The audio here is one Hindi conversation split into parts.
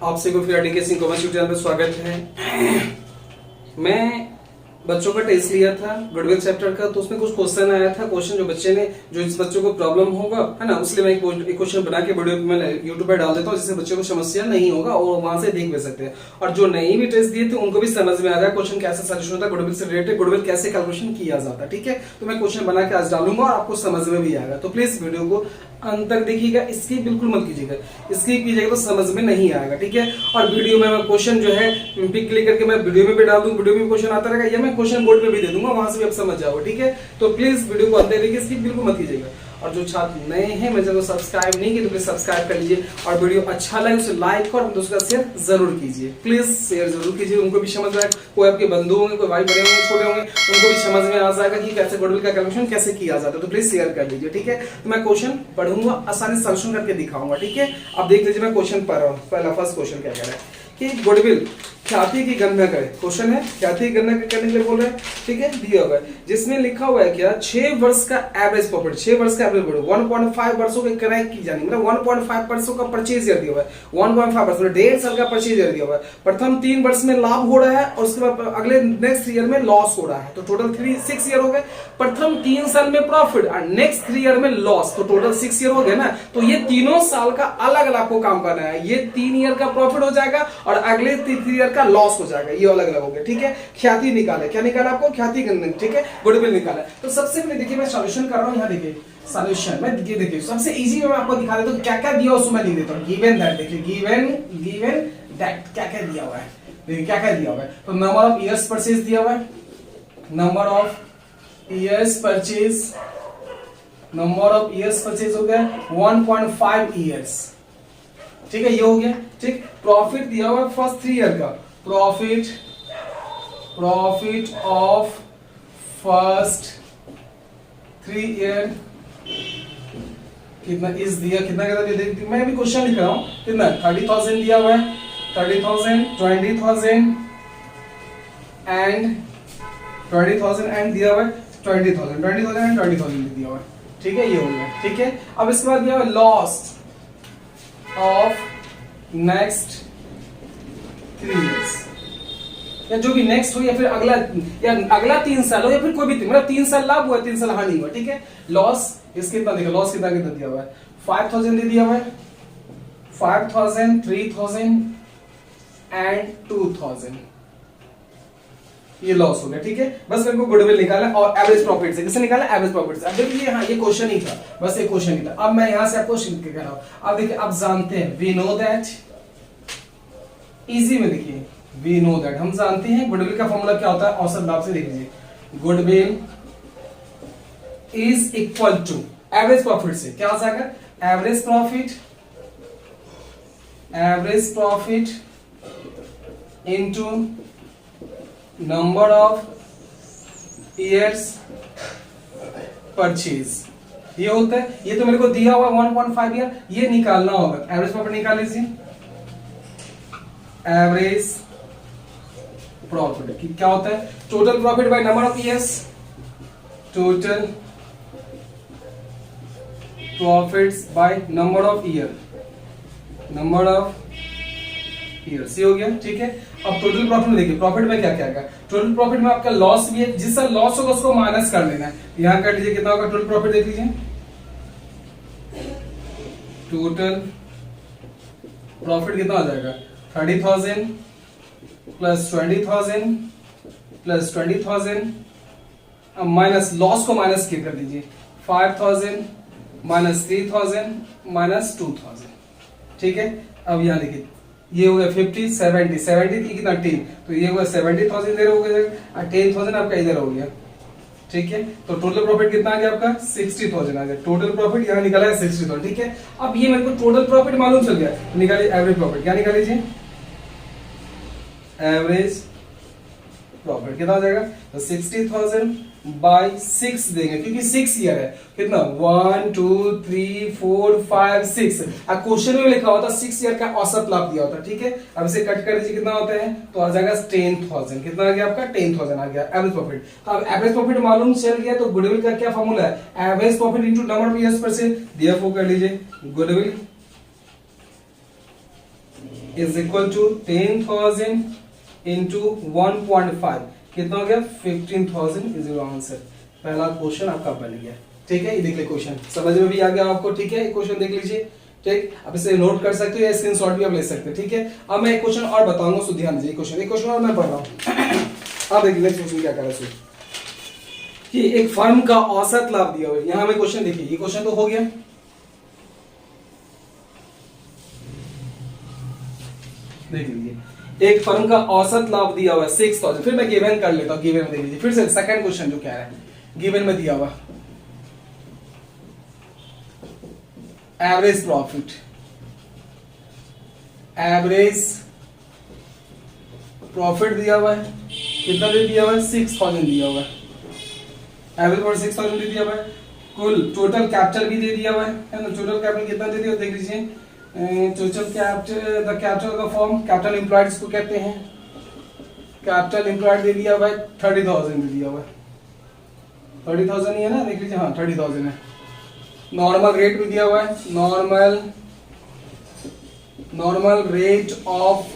आप सभी को फिर एडुकेशन कॉमर्स यूट्यूब चैनल पर स्वागत है। मैं बच्चों का टेस्ट लिया था गुडविल चैप्टर का, तो उसमें कुछ क्वेश्चन आया था। क्वेश्चन जो बच्चे ने, जो इस बच्चों को प्रॉब्लम होगा है ना, उसलिए मैं एक क्वेश्चन बना के वीडियो में यूट्यूब पर डाल देता हूँ, जिससे बच्चों को समस्या नहीं होगा और वहां से देख भी सकते हैं। और जो नहीं भी टेस्ट दिए थे उनको भी समझ में आ जाएगा क्वेश्चन कैसे सोल्यूशन होता है, गुडविल से रिलेटेड, गुडविल कैसे कैलकुलेशन किया जाता है। ठीक है, तो मैं क्वेश्चन बना के आज डालूंगा और आपको समझ में भी आएगा। तो प्लीज वीडियो को अंत तक देखिएगा, इसकी बिल्कुल मत कीजिएगा, इसकी कीजिएगा तो समझ में नहीं आएगा। ठीक है, और वीडियो में मैं क्वेश्चन जो है पिक क्लिक करके मैं वीडियो में भी डाल दूं, वीडियो में क्वेश्चन आता रहेगा, या मैं क्वेश्चन बोर्ड पे भी दे दूंगा, वहां से भी आप समझ जाओगे। ठीक है, तो प्लीज वीडियो को अंत तक देखिए, इसकी बिल्कुल मत कीजिएगा। और जो छात्र नए हैं, मेरे चैनल को सब्सक्राइब नहीं किए तो प्लीज सब्सक्राइब कर लीजिए, और वीडियो अच्छा लगे उसे लाइक और दूसरा शेयर जरूर कीजिए। प्लीज शेयर जरूर कीजिए, उनको भी समझ आएगा। कोई आपके बंधु होंगे, कोई भाई बड़े होंगे, छोटे होंगे, उनको भी समझ में आ जाएगा कि कैसे गुडविल का कैलकुलेशन कैसे किया जाता है। तो प्लीज शेयर कर लीजिए। ठीक है, तो मैं क्वेश्चन पढ़ूंगा, आसानी से सॉल्यूशन करके दिखाऊंगा। ठीक है, अब देख लीजिए मैं क्वेश्चन पढ़ रहा हूँ। पहला फर्स्ट क्वेश्चन क्या कह रहा है कि गुडविल ख्याति की गणना करें। क्वेश्चन है ख्याति की गणना करने के लिए बोल रहे हैं। ठीक है, दिया हुआ है जिसमें लिखा हुआ है क्या 6 वर्ष का एवरेज प्रॉफिट, 6 वर्ष का एवरेज प्रॉफिट 1.5 वर्षों के क्रय की जानी, मतलब 1.5 वर्षों का परचेज ईयर दिया हुआ है। 1.5 वर्ष मतलब 1.5 साल का परचेज ईयर दिया हुआ है। प्रथम 3 वर्ष में लाभ हो रहा है और उसके बाद अगले नेक्स्ट ईयर में लॉस हो रहा है, तो टोटल 6 ईयर हो गए। प्रथम 3 साल में प्रॉफिट और नेक्स्ट 3 ईयर में लॉस, तो टोटल 6 ईयर हो गए ना। तो ये तीनों साल का अलग अलग आपको काम करना है। ये 3 ईयर का प्रॉफिट हो जाएगा और अगले 3 ईयर का लॉस हो जाएगा, ये अलग अलग हो गया। ठीक है, ख्याति निकाले, क्या निकाला आपको, ख्याति गणना। ठीक है, गुडविल निकाला। तो सबसे पहले देखिए मैं सॉल्यूशन कर रहा हूं, यहां देखिए सॉल्यूशन में देखिए सबसे इजी मैं आपको दिखा देता हूं क्या क्या दिया उसमें लिख देता हूं। गिवन दैट, देखिए गिवन दैट क्या क्या दिया हुआ है, देखिए क्या क्या दिया हुआ है। तो नंबर ऑफ ईयर्स परचेज दिया हुआ है, number of years purchase, number of years purchase हो गया 1.5 ईयर्स। ठीक है, ये हो गया। ठीक, प्रॉफिट दिया हुआ है फर्स्ट 3 ईयर का, प्रॉफिट ऑफ फर्स्ट 3 ईयर कितना इस दिया, कितना दिया, मैं भी क्वेश्चन लिख रहा हूं, कितना 30,000 दिया हुआ है, 30,000, 20,000 एंड 20,000 एंड दिया हुआ है 20,000 एंड 20,000 दिया हुआ है। ठीक है, ये हो गया। ठीक है, अब इसके बाद दिया हुआ लॉस ऑफ नेक्स्ट 3 इयर्स, या जो भी नेक्स्ट हो, या फिर अगला 3 साल हो, या फिर कोई भी मतलब 3 साल लाभ हुआ, 3 साल हानि हुआ। ठीक है, लॉस इसके कितना देखो, लॉस कितना कितना दिया हुआ है 5,000 दे दिया हुआ है, 5,000, 3,000 एंड 2,000, ये लॉस हो गया। ठीक है, बस मेरे को गुडविल निकाला और एवरेज प्रॉफिट से, किससे निकाला, एवरेज प्रॉफिट से। अब देखिए हाँ, ये क्वेश्चन ही था, बस ये क्वेश्चन ही था। अब मैं यहां से आपको कह रहा हूं, अब देखिए आप जानते हैं, वी नो दैट, इजी में देखिए वी नो दैट, हम जानते हैं गुडविल का फॉर्मूला क्या होता है, औसत लाभ से देख लीजिए। Goodwill is equal to average profit से, क्या हो जाएगा, average profit into number of years purchase, ये होता है। ये तो मेरे को दिया हुआ 1.5 ईयर, ये निकालना होगा। एवरेज प्रॉफिट निकाल लीजिए, एवरेज प्रॉफिट क्या होता है, total profit by number of years, total profits by number of year, number of years, ये हो गया। ठीक है, अब टोटल प्रॉफिट में देखिए, प्रॉफिट में क्या क्या आएगा, टोटल प्रॉफिट में आपका लॉस भी है, जिसका लॉस होगा उसको माइनस कर लेना है। यहां कर लीजिए, कितना होगा टोटल प्रॉफिट देख लीजिए, टोटल प्रॉफिट कितना आ जाएगा 30,000 प्लस 20,000 प्लस 20,000, अब माइनस लॉस को माइनस कर दीजिए, 5,000 माइनस 3,000 माइनस 2,000। ठीक है, अब यहां देखिए ये हो गया 50, 70 कितना 10, तो ये हुआ 70,000 इधर हो गया और 10,000 आपका इधर हो गया। ठीक है, तो टोटल प्रॉफिट कितना आ गया आपका 60,000 आ गया। टोटल प्रॉफिट यहाँ निकाला है 60,000। ठीक है, अब ये मेरे को टोटल प्रॉफिट मालूम चल गया, निकालिए एवरेज प्रॉफिट, क्या निकाल लीजिए, एवरेज प्रॉफिट कितना हो जाएगा, तो 60,000 बाय 6 देंगे, क्योंकि 6 ईयर है। कितना 1 2 3 4 5 6, अब क्वेश्चन में लिखा होता 6 ईयर का औसत लाभ दिया होता। ठीक है, अब इसे कट कर दीजिए, कितना होता है, तो आ जाएगा 10,000, कितना आ गया आपका 10,000 आ गया एवरेज प्रॉफिट। अब एवरेज प्रॉफिट मालूम चल गया, तो गुडविल का क्या फॉर्मूला है, average profit into number of years purchase, therefore कर लीजिए goodwill is equal to 10,000 into 1.5 कितना हो गया 15,000 इज योर आंसर। पहला क्वेश्चन आपका बन गया। ठीक है, ये देख लीजिए क्वेश्चन समझ में भी आ गया आपको। ठीक है, क्वेश्चन देख लीजिए। ठीक, अब इसे नोट कर सकते हो या स्क्रीनशॉट भी आप ले सकते हो। ठीक है, अब मैं एक क्वेश्चन और बताऊंगा, सो ध्यान दीजिए। क्वेश्चन और मैं पढ़ रहा हूँ। अब देखिए नेक्स्ट क्वेश्चन क्या कर रहा है कि एक फर्म का औसत लाभ दिया हुआ है। यहां में क्वेश्चन देखिए, ये क्वेश्चन तो हो गया। देख लीजिए, एक फर्म का औसत लाभ दिया हुआ है 6,000। फिर मैं गिवन कर लेता हूं, गिवन में देख लीजिए फिर से सेकंड क्वेश्चन जो कह रहा है, गिवन में दिया हुआ एवरेज प्रॉफिट, एवरेज प्रॉफिट दिया हुआ है, कितना दे दिया हुआ है 6,000 दिया हुआ है, एवरेज प्रॉफिट 6,000 दे दिया हुआ है। कुल टोटल कैपिटल भी दे दिया हुआ है ना। टोटल कैपिटल कितना दे दिया देख लीजिए। टोटल कैपिटल, द कैपिटल का फॉर्म कैपिटल एम्प्लॉयड इसको कहते हैं। कैपिटल एम्प्लॉयड दे दिया हुआ है 30,000 दे दिया हुआ है। 30,000 ही है ना, देख लीजिए। हाँ 30,000 है। नॉर्मल रेट भी दिया हुआ है, नॉर्मल रेट ऑफ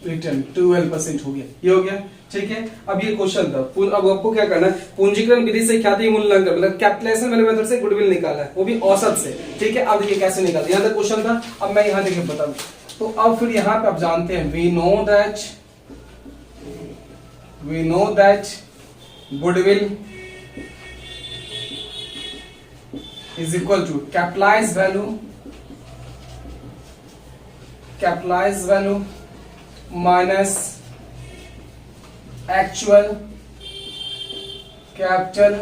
रिटर्न 12% हो गया। ये हो गया। ठीक है, अब ये क्वेश्चन था। अब आपको क्या करना है, पूंजीकरण विधि से ख्याति मूल्यांकन मतलब कैपिटलाइजेशन वाले मेथड से गुडविल निकाला है, वो भी औसत से। ठीक है, अब देखिए कैसे निकालते, यहां तक क्वेश्चन था। अब मैं यहां देखिए बता दूं, तो अब फिर यहां पे आप जानते हैं we know that goodwill is equal to capitalized value minus actual capital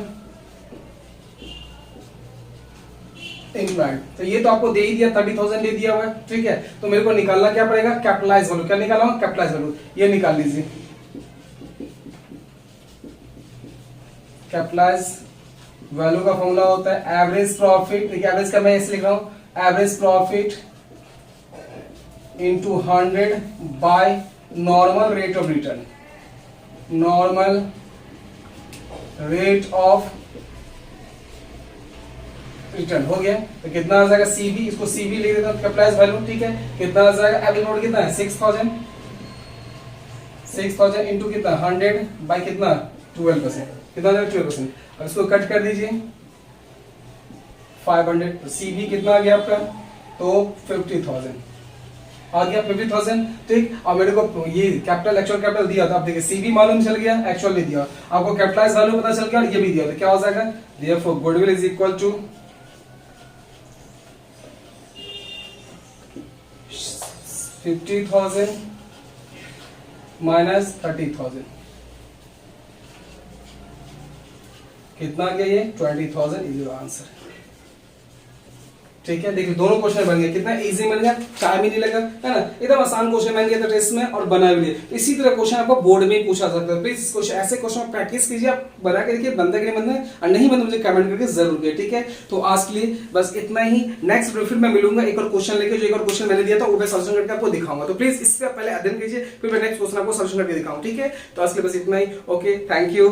employed। तो ये तो आपको दे ही दिया, 30,000 दे दिया हुआ है। ठीक है, तो मेरे को निकालना क्या पड़ेगा, कैपिटलाइज वैल्यू। क्या निकाला हूं, कैपिटलाइज वैल्यू। ये निकाल लीजिए, कैपिटलाइज वैल्यू का फॉर्मूला होता है एवरेज प्रॉफिट। देखिए एवरेज का मैं ऐसे लिख रहा हूं, average profit into 100 by normal rate of return, normal rate of return. हो गया, तो कितना आ जाएगा सीबी, इसको सीबी लिख देता हूं कैपिटलाइज वैल्यू। ठीक है, कितना आ जाएगा, एवरेज नोट कितना है 6,000 इंटू कितना 100 बाय कितना 12%, कितना आ जाएगा 12%। अब इसको कट कर दीजिए 500, तो सीबी कितना आ गया आपका, तो 50,000 आ गया 50,000। ठीक, अब मेरे को ये कैपिटल एक्चुअल कैपिटल दिया था, आप देखिए सीबी मालूम चल गया, एक्चुअल नहीं दिया, आपको कैपिटलाइज वैल्यू पता चल गया और ये भी दिया, तो क्या हो जाएगा, therefore goodwill is equal to 50,000 minus 30,000, कितना गया ये 20,000 इज योर आंसर। ठीक है, देखिए दोनों क्वेश्चन बन गए, कितना इजी बन गया, टाइम ही नहीं लगा, है ना। एकदम आसान क्वेश्चन बन गया था टेस्ट में और बना भी लिया। इसी तरह क्वेश्चन आपको बोर्ड में ही पूछा सकता है। प्लीज क्वेश्चन ऐसे क्वेश्चन प्रैक्टिस कीजिए, आप बना के देखिए बनता कि नहीं बनता है, और नहीं बनता मुझे कमेंट करके जरूर करिए। ठीक है, तो आज के लिए बस इतना ही। नेक्स्ट वीडियो फिर मैं मिलूंगा एक और क्वेश्चन लेके, जो एक और क्वेश्चन मैंने दिया था वो मैं सॉल्यूशन करके आपको दिखाऊंगा। तो प्लीज इसका पहले अध्ययन कीजिए, फिर मैं नेक्स्ट क्वेश्चन आपको सॉल्यूशन करके दिखाऊंगा। ठीक है, तो आज के लिए बस इतना ही। Okay, thank you.